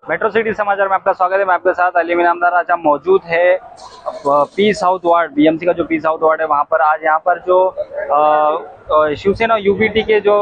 Metro city समाचार में आपका स्वागत है। मैं आपके साथ अली इनामदार आज हम मौजूद है पी साउथ वार्ड बीएमसी का जो पी साउथ वार्ड है वहां पर। आज यहां पर जो शिवसेना यूबीटी के जो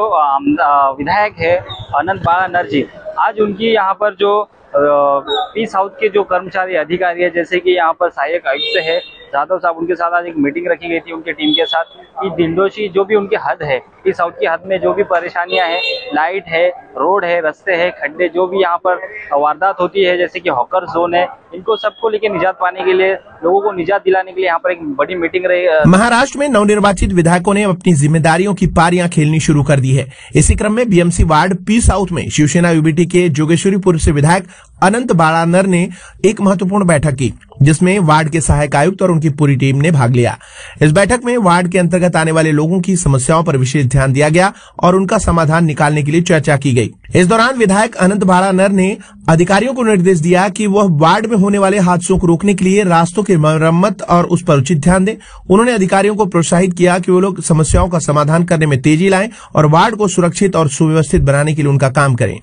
विधायक है अनंत बाला नरजी, आज उनकी यहां पर जो पी साउथ के जो कर्मचारी अधिकारी है, जैसे कि यहाँ पर सहायक आयुक्त है जाधव साहब, उनके साथ आज एक मीटिंग रखी गई थी उनके टीम के साथ कि दिंडोशी जो भी उनकी हद है, पी साउथ की हद में जो भी परेशानियां हैं, लाइट है, रोड है, रास्ते है, खड्डे, जो भी यहाँ पर वारदात होती है, जैसे कि हॉकर जोन है, इनको सबको लेके निजात पाने के लिए, लोगों को निजात दिलाने के लिए यहाँ पर एक बड़ी मीटिंग रही। महाराष्ट्र में नवनिर्वाचित विधायकों ने अपनी जिम्मेदारियों की पारियां खेलनी शुरू कर दी है। इसी क्रम में बीएमसी वार्ड पी साउथ में शिवसेना यूबीटी के जोगेश्वरीपुर से विधायक अनंत बाळानर ने एक महत्वपूर्ण बैठक की, जिसमें वार्ड के सहायक आयुक्त और उनकी पूरी टीम ने भाग लिया। इस बैठक में वार्ड के अंतर्गत आने वाले लोगों की समस्याओं पर विशेष ध्यान दिया गया और उनका समाधान निकालने के लिए चर्चा की गई। इस दौरान विधायक अनंत बाळानर ने अधिकारियों को निर्देश दिया कि वह वार्ड में होने वाले हादसों को रोकने के लिए रास्तों की मरम्मत और उस पर उचित ध्यान दें। उन्होंने अधिकारियों को प्रोत्साहित किया कि वो लोग समस्याओं का समाधान करने में तेजी लाएं और वार्ड को सुरक्षित और सुव्यवस्थित बनाने के लिए उनका काम करें।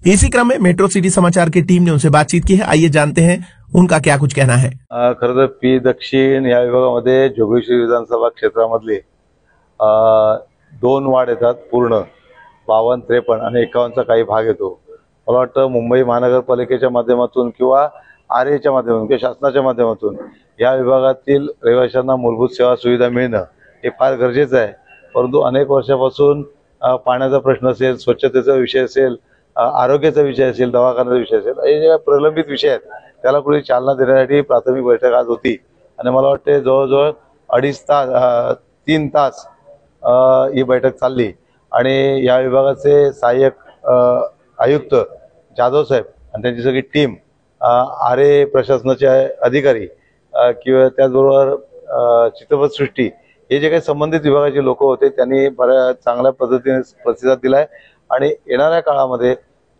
इसी क्रम में मेट्रो सिटी समाचार की टीम ने उनसे बातचीत की है। आइए जानते हैं उनका क्या कुछ कहना है। खरं तर पी दक्षिण या विभागामध्ये जोगेश्वरी विधानसभा क्षेत्रामधले 2 वार्ड येतात, पूर्ण 52, 53 आणि 51चा काही भाग येतो। मला वाटतं मुंबई महानगरपालिकेच्या माध्यमातून किंवा आरएच्या माध्यमातून किंवा शासनाच्या माध्यमातून या विभागातील रहिवाशांना मूलभूत सेवा सुविधा मिळणं हे फार गरजेचं आहे। परंतु अनेक वर्षापासून पाण्याचा प्रश्न असेल, स्वच्छतेचा विषय असेल, आरोग्याचा विषय असेल, दवाखान्याचा विषय असेल, हे जे प्रलंबित विषय आहेत त्याला कुठे चालना देण्यासाठी प्राथमिक बैठक आज होती आणि मला वाटते जवळजवळ 3 तास ही बैठक चालली आणि या विभागाचे सहाय्यक आयुक्त जाधव साहेब आणि त्यांची सगळी टीम, आरे प्रशासनाचे अधिकारी किंवा त्याचबरोबर चित्रपटसृष्टी हे जे काही संबंधित विभागाचे लोक होते त्यांनी बऱ्याच चांगल्या पद्धतीने प्रतिसाद दिलाय आणि येणाऱ्या काळामध्ये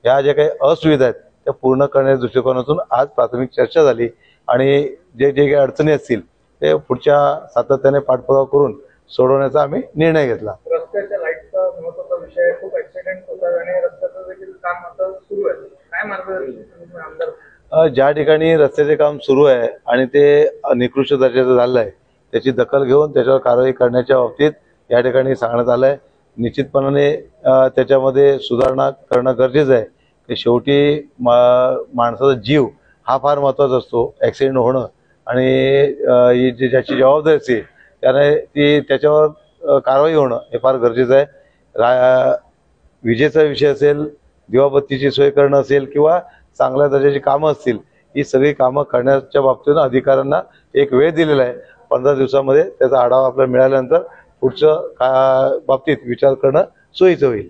या ज्या काही असुविधा आहेत त्या पूर्ण करण्याच्या दृष्टिकोनातून आज प्राथमिक चर्चा झाली आणि जे काही अडचणी असतील ते पुढच्या सातत्याने पाठपुरावा करून सोडवण्याचा आम्ही निर्णय घेतला। रस्त्याच्या लाईटचा महत्त्वाचा विषय, खूप ऍक्सिडेंट होतात आणि रस्त्याचं देखील काम आता सुरू आहे, काय मार्गदर्शन आमदार? ज्या ठिकाणी रस्त्याचे काम सुरू आहे आणि ते निकृष्ट दर्जाचं झालं आहे त्याची दखल घेऊन त्याच्यावर कारवाई करण्याच्या बाबतीत या ठिकाणी सांगण्यात आलं आहे। निश्चितपणाने त्याच्यामध्ये सुधारणा करणं गरजेचं आहे। ते शेवटी माणसाचा जीव हा फार महत्त्वाचा असतो, ॲक्सिडेंट होणं आणि ज्याची जबाबदारी असते त्याने त्याच्यावर कारवाई होणं हे फार गरजेचं आहे। विजेचा विषय असेल, दिवाबत्तीची सोय करणं असेल किंवा चांगल्या दर्जाची कामं असतील, ही सगळी कामं करण्याच्या बाबतीत अधिकाऱ्यांना एक वेळ दिलेला आहे। 15 दिवसामध्ये त्याचा आढावा आपल्याला मिळाल्यानंतर पुढच्या बाबतीत विचार करणं सोयीचं होईल।